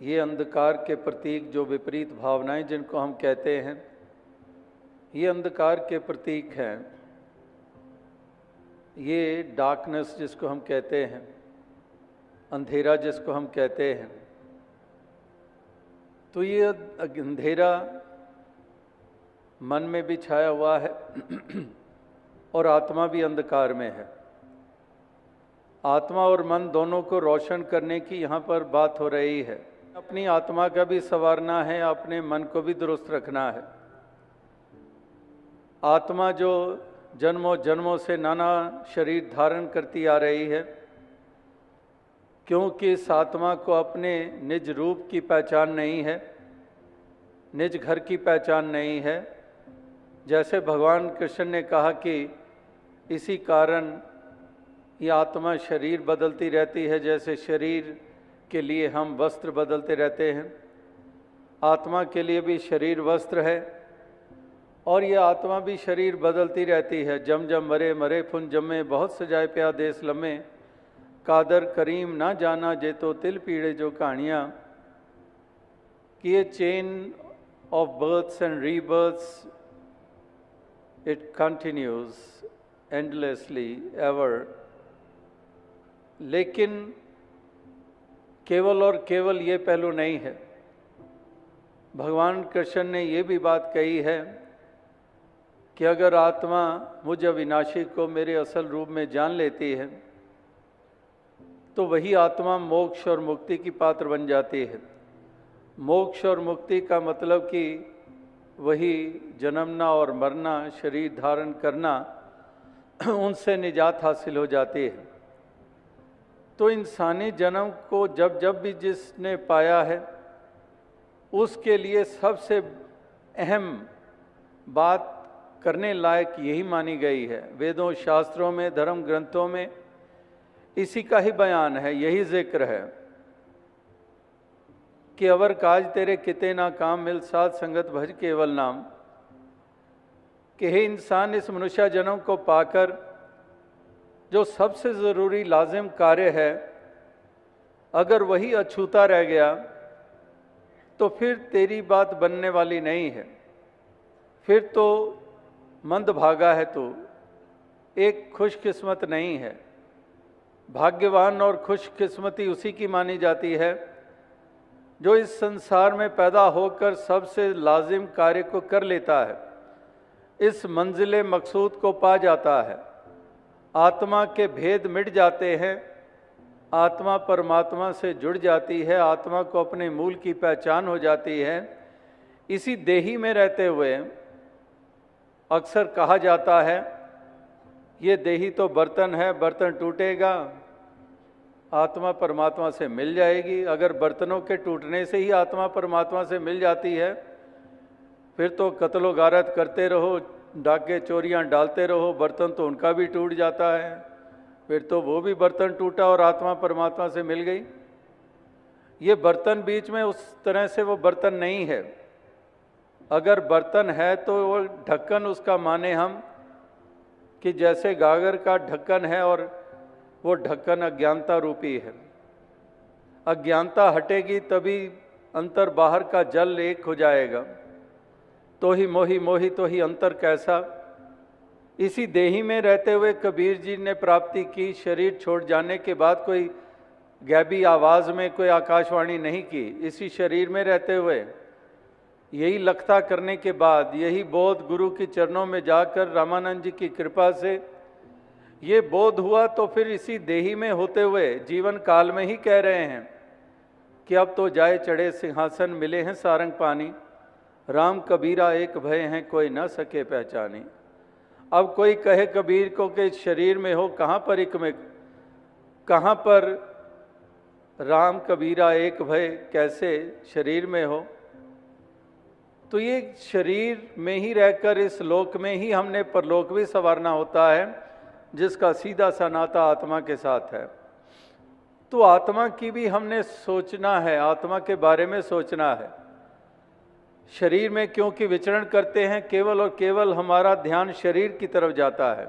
ये अंधकार के प्रतीक जो विपरीत भावनाएं जिनको हम कहते हैं, ये अंधकार के प्रतीक हैं। ये डार्कनेस जिसको हम कहते हैं, अंधेरा जिसको हम कहते हैं, तो ये अंधेरा मन में भी छाया हुआ है और आत्मा भी अंधकार में है। आत्मा और मन दोनों को रोशन करने की यहाँ पर बात हो रही है। अपनी आत्मा का भी संवारना है, अपने मन को भी दुरुस्त रखना है। आत्मा जो जन्मों जन्मों से नाना शरीर धारण करती आ रही है, क्योंकि इस आत्मा को अपने निज रूप की पहचान नहीं है, निज घर की पहचान नहीं है। जैसे भगवान कृष्ण ने कहा कि इसी कारण ये आत्मा शरीर बदलती रहती है, जैसे शरीर के लिए हम वस्त्र बदलते रहते हैं, आत्मा के लिए भी शरीर वस्त्र है और ये आत्मा भी शरीर बदलती रहती है। जम जम मरे मरे फुन जमे, बहुत सजाए प्या देश लम्हे, कादर करीम ना जाना जे तो तिल पीड़े जो कहानियाँ। कि ये chain of births and rebirths, it continues endlessly ever. लेकिन केवल और केवल ये पहलू नहीं है। भगवान कृष्ण ने ये भी बात कही है कि अगर आत्मा मुझ अविनाशी को मेरे असल रूप में जान लेती है तो वही आत्मा मोक्ष और मुक्ति की पात्र बन जाती है। मोक्ष और मुक्ति का मतलब कि वही जन्मना और मरना, शरीर धारण करना, उनसे निजात हासिल हो जाती है। तो इंसानी जन्म को जब जब भी जिसने पाया है, उसके लिए सबसे अहम बात करने लायक यही मानी गई है। वेदों, शास्त्रों में, धर्म ग्रंथों में इसी का ही बयान है, यही जिक्र है कि अवर काज तेरे किते ना काम, मिल साध संगत भज केवल नाम। कि हे इंसान, इस मनुष्य जन्म को पाकर जो सबसे ज़रूरी लाजिम कार्य है, अगर वही अछूता रह गया तो फिर तेरी बात बनने वाली नहीं है। फिर तो मंदभागा है, तो एक खुशकिस्मत नहीं है। भाग्यवान और खुशकिस्मती उसी की मानी जाती है जो इस संसार में पैदा होकर सबसे लाजिम कार्य को कर लेता है, इस मंजिले मकसूद को पा जाता है। आत्मा के भेद मिट जाते हैं, आत्मा परमात्मा से जुड़ जाती है, आत्मा को अपने मूल की पहचान हो जाती है। इसी देही में रहते हुए अक्सर कहा जाता है ये देही तो बर्तन है, बर्तन टूटेगा, आत्मा परमात्मा से मिल जाएगी। अगर बर्तनों के टूटने से ही आत्मा परमात्मा से मिल जाती है, फिर तो कत्लो गारत करते रहो, डाके चोरियां डालते रहो, बर्तन तो उनका भी टूट जाता है। फिर तो वो भी बर्तन टूटा और आत्मा परमात्मा से मिल गई। ये बर्तन बीच में उस तरह से वो बर्तन नहीं है। अगर बर्तन है तो वो ढक्कन उसका माने हम कि जैसे गागर का ढक्कन है और वो ढक्कन अज्ञानता रूपी है। अज्ञानता हटेगी तभी अंतर बाहर का जल एक हो जाएगा। तो ही मोही मोही तो ही अंतर कैसा। इसी देही में रहते हुए कबीर जी ने प्राप्ति की। शरीर छोड़ जाने के बाद कोई गैबी आवाज़ में कोई आकाशवाणी नहीं की। इसी शरीर में रहते हुए यही लखता करने के बाद, यही बोध गुरु के चरणों में जाकर रामानंद जी की कृपा से ये बोध हुआ, तो फिर इसी देही में होते हुए जीवन काल में ही कह रहे हैं कि अब तो जाए चढ़े सिंहासन, मिले हैं सारंग पानी, राम कबीरा एक भय हैं कोई न सके पहचानी। अब कोई कहे कबीर को कि शरीर में हो कहाँ पर एक में, कहाँ पर राम कबीरा एक भय, कैसे शरीर में हो। तो ये शरीर में ही रहकर इस लोक में ही हमने परलोक भी संवारना होता है, जिसका सीधा सा नाता आत्मा के साथ है। तो आत्मा की भी हमने सोचना है, आत्मा के बारे में सोचना है। शरीर में क्योंकि विचरण करते हैं, केवल और केवल हमारा ध्यान शरीर की तरफ जाता है।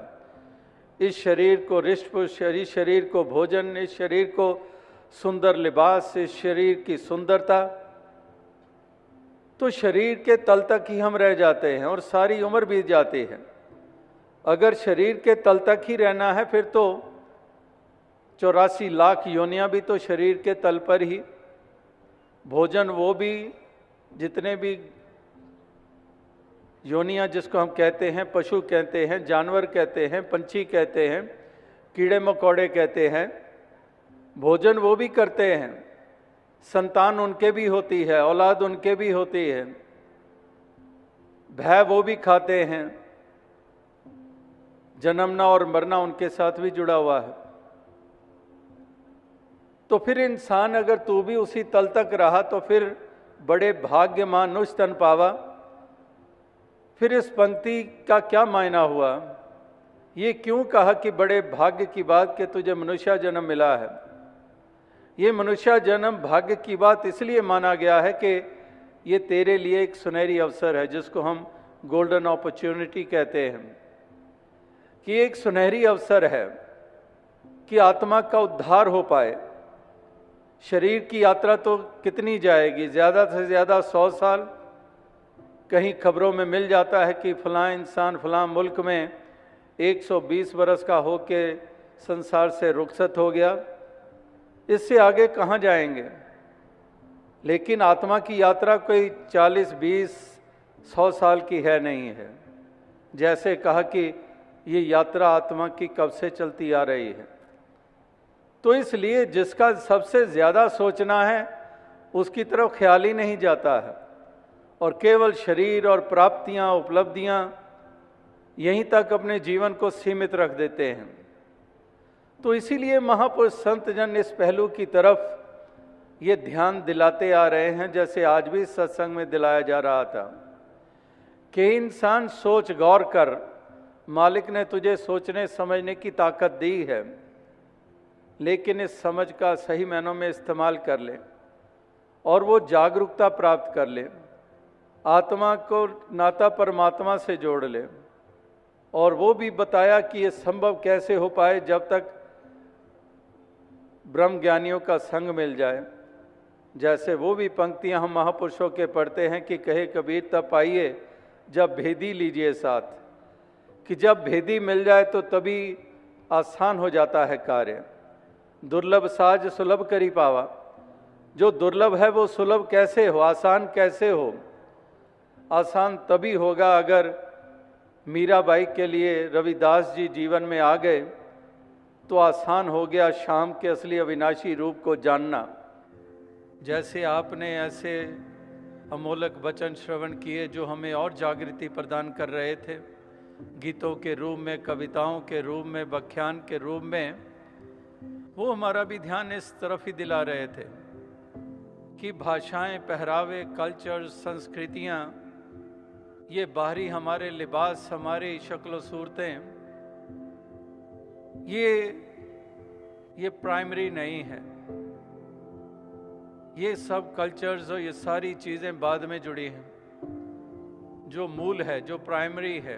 इस शरीर को रिष्ट पुष्ट, इस शरीर को भोजन, इस शरीर को सुंदर लिबास, इस शरीर की सुंदरता, तो शरीर के तल तक ही हम रह जाते हैं और सारी उम्र बीत जाती है। अगर शरीर के तल तक ही रहना है फिर तो 84 लाख योनियां भी तो शरीर के तल पर ही, भोजन वो भी, जितने भी योनियां जिसको हम कहते हैं, पशु कहते हैं, जानवर कहते हैं, पंछी कहते हैं, कीड़े मकोड़े कहते हैं, भोजन वो भी करते हैं, संतान उनके भी होती है, औलाद उनके भी होती है, भय वो भी खाते हैं, जन्मना और मरना उनके साथ भी जुड़ा हुआ है। तो फिर इंसान अगर तू भी उसी तल तक रहा तो फिर बड़े भाग्यमान उस तन पावा। फिर इस पंक्ति का क्या मायना हुआ? ये क्यों कहा कि बड़े भाग्य की बात कि तुझे मनुष्य जन्म मिला है? ये मनुष्य जन्म भाग्य की बात इसलिए माना गया है कि ये तेरे लिए एक सुनहरी अवसर है, जिसको हम गोल्डन अपॉर्चुनिटी कहते हैं, कि एक सुनहरी अवसर है कि आत्मा का उद्धार हो पाए। शरीर की यात्रा तो कितनी जाएगी, ज़्यादा से ज़्यादा 100 साल। कहीं खबरों में मिल जाता है कि फलां इंसान फलां मुल्क में 120 बरस का हो के संसार से रुखसत हो गया। इससे आगे कहाँ जाएंगे? लेकिन आत्मा की यात्रा कोई 40, 20, 100 साल की है नहीं है। जैसे कहा कि ये यात्रा आत्मा की कब से चलती आ रही है। तो इसलिए जिसका सबसे ज़्यादा सोचना है उसकी तरफ ख्याल ही नहीं जाता है और केवल शरीर और प्राप्तियां, उपलब्धियां यहीं तक अपने जीवन को सीमित रख देते हैं। तो इसीलिए महापुरुष संत जन इस पहलू की तरफ ये ध्यान दिलाते आ रहे हैं, जैसे आज भी सत्संग में दिलाया जा रहा था कि इंसान सोच गौर कर, मालिक ने तुझे सोचने समझने की ताकत दी है, लेकिन इस समझ का सही मायनों में इस्तेमाल कर ले और वो जागरूकता प्राप्त कर ले, आत्मा को नाता परमात्मा से जोड़ ले। और वो भी बताया कि ये संभव कैसे हो पाए जब तक ब्रह्म ज्ञानियों का संग मिल जाए। जैसे वो भी पंक्तियां हम महापुरुषों के पढ़ते हैं कि कहे कबीर तब पाइए जब भेदी लीजिए साथ, कि जब भेदी मिल जाए तो तभी आसान हो जाता है कार्य। दुर्लभ साज सुलभ करी पावा, जो दुर्लभ है वो सुलभ कैसे हो, आसान कैसे हो? आसान तभी होगा अगर मीराबाई के लिए रविदास जी जीवन में आ गए तो आसान हो गया शाम के असली अविनाशी रूप को जानना। जैसे आपने ऐसे अमोलक वचन श्रवण किए जो हमें और जागृति प्रदान कर रहे थे, गीतों के रूप में, कविताओं के रूप में, व्याख्यान के रूप में, वो हमारा भी ध्यान इस तरफ ही दिला रहे थे कि भाषाएं, पहरावे, कल्चर, संस्कृतियाँ, ये बाहरी हमारे लिबास, हमारी शक्ल सूरतें, ये प्राइमरी नहीं है। ये सब कल्चर्स और ये सारी चीज़ें बाद में जुड़ी हैं। जो मूल है, जो प्राइमरी है,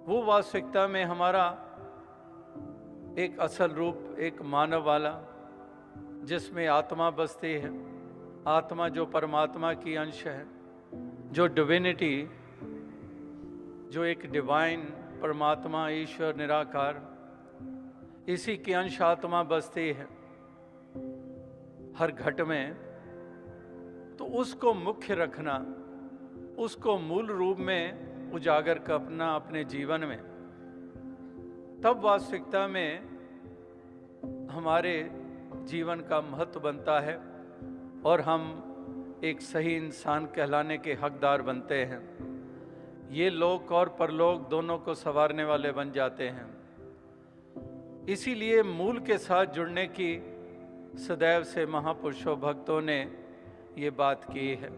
वो वास्तविकता में हमारा एक असल रूप, एक मानव वाला, जिसमें आत्मा बसती है, आत्मा जो परमात्मा की अंश है, जो डिविनिटी, जो एक डिवाइन परमात्मा, ईश्वर निराकार, इसी की अंश आत्मा बसती है हर घट में। तो उसको मुख्य रखना, उसको मूल रूप में उजागर करना अपने जीवन में, तब वास्तविकता में हमारे जीवन का महत्व बनता है और हम एक सही इंसान कहलाने के हकदार बनते हैं। ये लोक और परलोक दोनों को संवारने वाले बन जाते हैं। इसीलिए मूल के साथ जुड़ने की सदैव से महापुरुषों, भक्तों ने ये बात की है।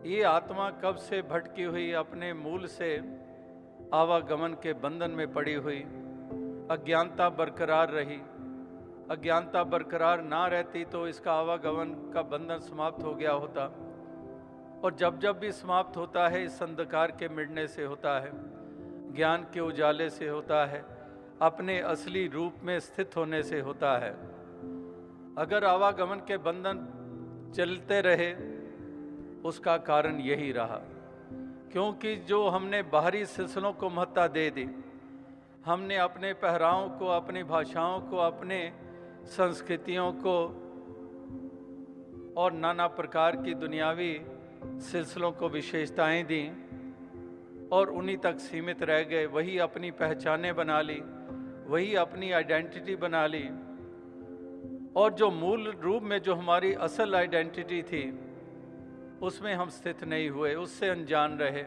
ये आत्मा कब से भटकी हुई, अपने मूल से आवागमन के बंधन में पड़ी हुई, अज्ञानता बरकरार रही। अज्ञानता बरकरार ना रहती तो इसका आवागमन का बंधन समाप्त हो गया होता, और जब जब भी समाप्त होता है इस अंधकार के मिटने से होता है, ज्ञान के उजाले से होता है, अपने असली रूप में स्थित होने से होता है। अगर आवागमन के बंधन चलते रहे, उसका कारण यही रहा, क्योंकि जो हमने बाहरी सिलसिलों को महत्ता दे दी, हमने अपने पहरावों को, अपनी भाषाओं को, अपने संस्कृतियों को और नाना प्रकार की दुनियावी सिलसिलों को विशेषताएं दी और उन्हीं तक सीमित रह गए। वही अपनी पहचानें बना ली, वही अपनी आइडेंटिटी बना ली, और जो मूल रूप में जो हमारी असल आइडेंटिटी थी उसमें हम स्थित नहीं हुए, उससे अनजान रहे,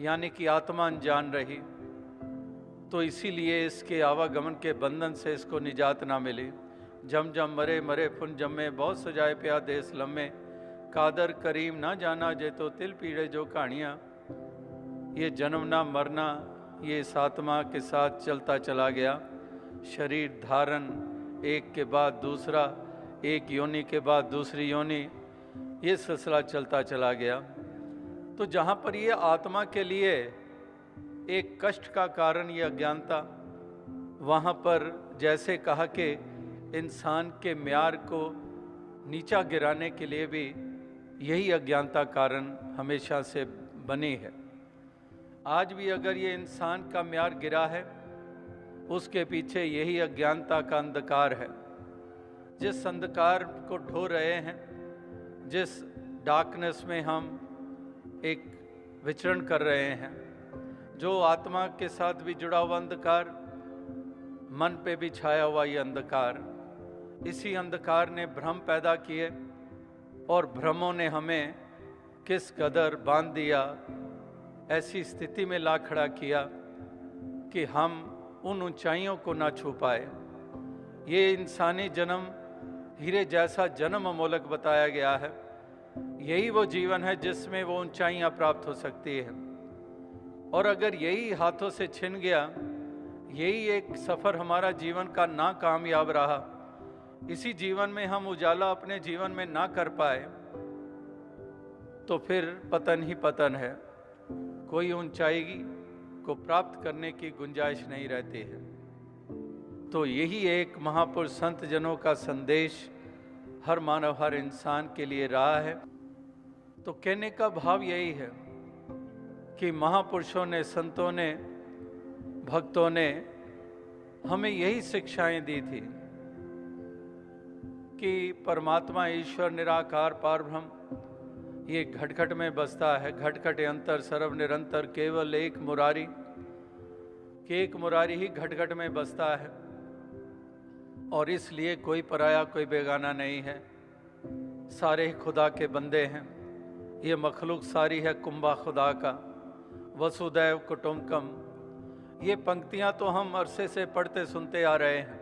यानी कि आत्मा अनजान रही। तो इसीलिए इसके आवागमन के बंधन से इसको निजात ना मिली। जम जम मरे मरे फुन जमे, बहुत सजाए प्या देश लम्मे, कादर करीम ना जाना जे तो तिल पीड़े जो कहानियाँ। ये जन्मना मरना ये इस आत्मा के साथ चलता चला गया। शरीर धारण, एक के बाद दूसरा, एक योनि के बाद दूसरी योनि, ये सिलसिला चलता चला गया। तो जहाँ पर ये आत्मा के लिए एक कष्ट का कारण ये अज्ञानता, वहाँ पर जैसे कहा कि इंसान के म्यार को नीचा गिराने के लिए भी यही अज्ञानता कारण हमेशा से बनी है। आज भी अगर ये इंसान का म्यार गिरा है, उसके पीछे यही अज्ञानता का अंधकार है। जिस अंधकार को ढो रहे हैं, जिस डार्कनेस में हम एक विचरण कर रहे हैं, जो आत्मा के साथ भी जुड़ा हुआ अंधकार, मन पे भी छाया हुआ ये अंधकार, इसी अंधकार ने भ्रम पैदा किए और भ्रमों ने हमें किस कदर बांध दिया, ऐसी स्थिति में ला खड़ा किया कि हम उन ऊंचाइयों को ना छू पाए। ये इंसानी जन्म हीरे जैसा जन्म अमोलक बताया गया है। यही वो जीवन है जिसमें वो ऊंचाइयां प्राप्त हो सकती है। और अगर यही हाथों से छिन गया, यही एक सफ़र हमारा जीवन का ना कामयाब रहा, इसी जीवन में हम उजाला अपने जीवन में ना कर पाए, तो फिर पतन ही पतन है। कोई ऊंचाई को प्राप्त करने की गुंजाइश नहीं रहती है। तो यही एक महापुरुष संत जनों का संदेश हर मानव, हर इंसान के लिए रहा है। तो कहने का भाव यही है कि महापुरुषों ने, संतों ने, भक्तों ने हमें यही शिक्षाएं दी थी कि परमात्मा ईश्वर निराकार पारब्रह्म ये घट घट में बसता है। घट घट अंतर सर्व निरंतर केवल एक मुरारी, कि एक मुरारी ही घट घट में बसता है और इसलिए कोई पराया, कोई बेगाना नहीं है। सारे ही खुदा के बंदे हैं। ये मखलूक सारी है कुंभा खुदा का, वसुदैव कुटुंबकम। ये पंक्तियां तो हम अरसे से पढ़ते सुनते आ रहे हैं,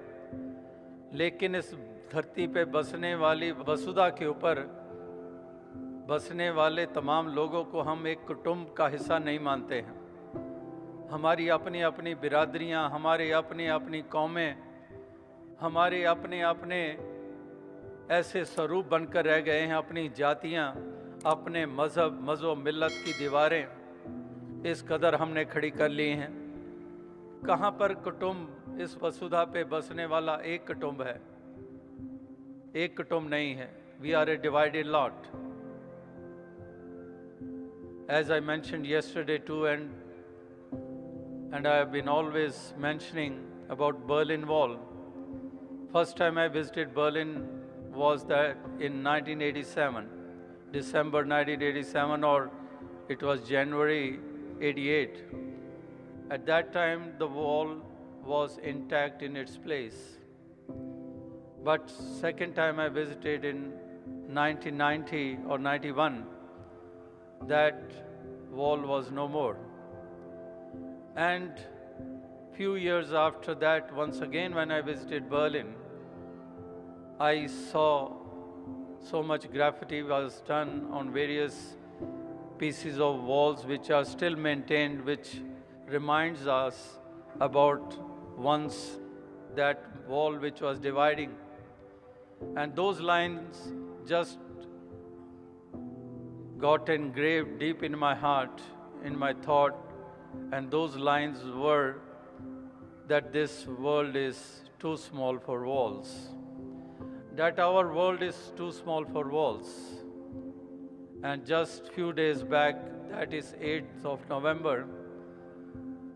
लेकिन इस धरती पे बसने वाली वसुधा के ऊपर बसने वाले तमाम लोगों को हम एक कुटुंब का हिस्सा नहीं मानते हैं। हमारी अपनी अपनी बिरादरियां, हमारे अपनी अपनी कौमें, हमारे अपने अपने ऐसे स्वरूप बनकर रह गए हैं। अपनी जातियां, अपने मज़हब, मज़ो मिल्लत की दीवारें इस कदर हमने खड़ी कर ली हैं। कहाँ पर कुटुंब? इस वसुधा पे बसने वाला एक कुटुंब है, एक कुटुंब नहीं है। We are a divided lot, as I mentioned yesterday too, and I have been always mentioning about Berlin Wall. First time I visited Berlin was that in 1987, December 1987, or it was January 88. At that time the wall was intact in its place. But second time I visited in 1990 or 91, that wall was no more. And few years after that, once again when I visited Berlin, I saw so much graffiti was done on various pieces of walls which are still maintained, which reminds us about once that wall which was dividing. And those lines just got engraved deep in my heart, in my thought, and those lines were that this world is too small for walls. that our world is too small for walls. And just few days back, that is 8th of November,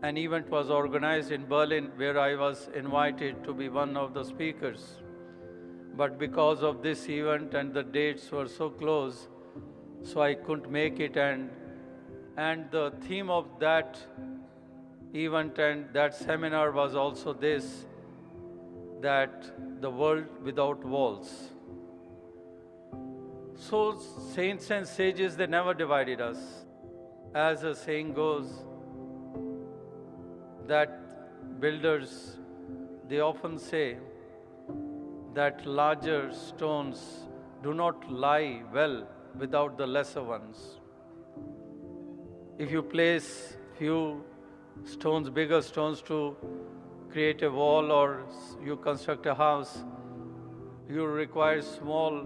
an event was organized in Berlin where I was invited to be one of the speakers. But because of this event and the dates were so close, so I couldn't make it, and the theme of that event and that seminar was also this, that the world without walls. So saints and sages, they never divided us. As a saying goes, that builders, they often say that larger stones do not lie well without the lesser ones. If you place few stones, bigger stones to create a wall or you construct a house, you require small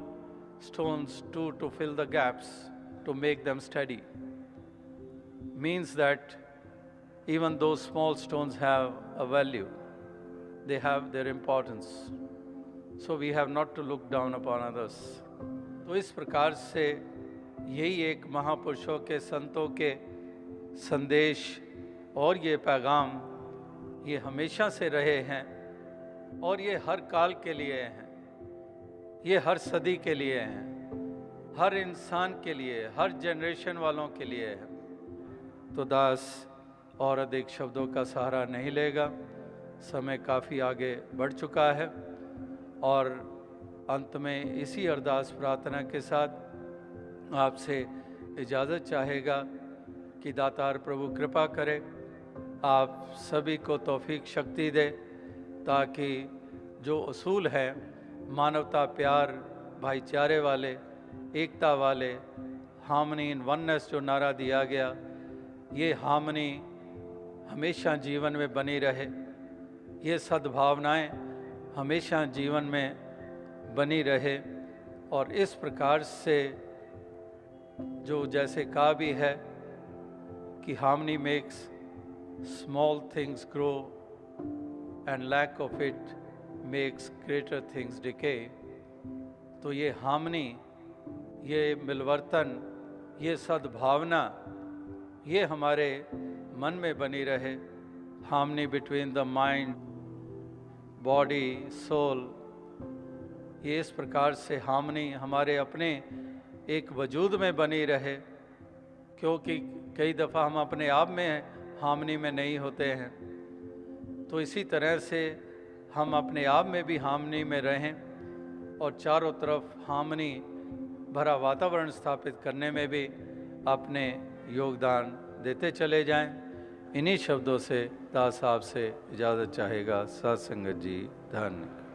stones too to fill the gaps, to make them steady. Means that even those small stones have a value. They have their importance. So we have not to look down upon others. तो इस प्रकार से यही एक महापुरुषों के, संतों के संदेश और ये पैगाम, ये हमेशा से रहे हैं और ये हर काल के लिए हैं, ये हर सदी के लिए हैं, हर इंसान के लिए, हर जनरेशन वालों के लिए है। तो दास और अधिक शब्दों का सहारा नहीं लेगा, समय काफ़ी आगे बढ़ चुका है और अंत में इसी अरदास प्रार्थना के साथ आपसे इजाज़त चाहेगा कि दातार प्रभु कृपा करे, आप सभी को तौफीक शक्ति दे, ताकि जो उसूल है मानवता, प्यार, भाईचारे वाले, एकता वाले, हार्मनी इन वननेस जो नारा दिया गया, ये हार्मनी हमेशा जीवन में बनी रहे, ये सद्भावनाएं हमेशा जीवन में बनी रहे। और इस प्रकार से जो जैसे कहा भी है कि harmony makes small things grow and lack of it makes greater things decay. तो ये हार्मनी, ये मिलवर्तन, ये सद्भावना, ये हमारे मन में बनी रहे। Harmony between the mind, body, soul, ये इस प्रकार से हार्मनी हमारे अपने एक वजूद में बनी रहे, क्योंकि कई दफ़ा हम अपने आप में हार्मनी में नहीं होते हैं। तो इसी तरह से हम अपने आप में भी हार्मनी में रहें और चारों तरफ हार्मनी भरा वातावरण स्थापित करने में भी अपने योगदान देते चले जाएं। इन्हीं शब्दों से दास साहब से इजाज़त चाहेगा। सत्संगत जी, धन्य।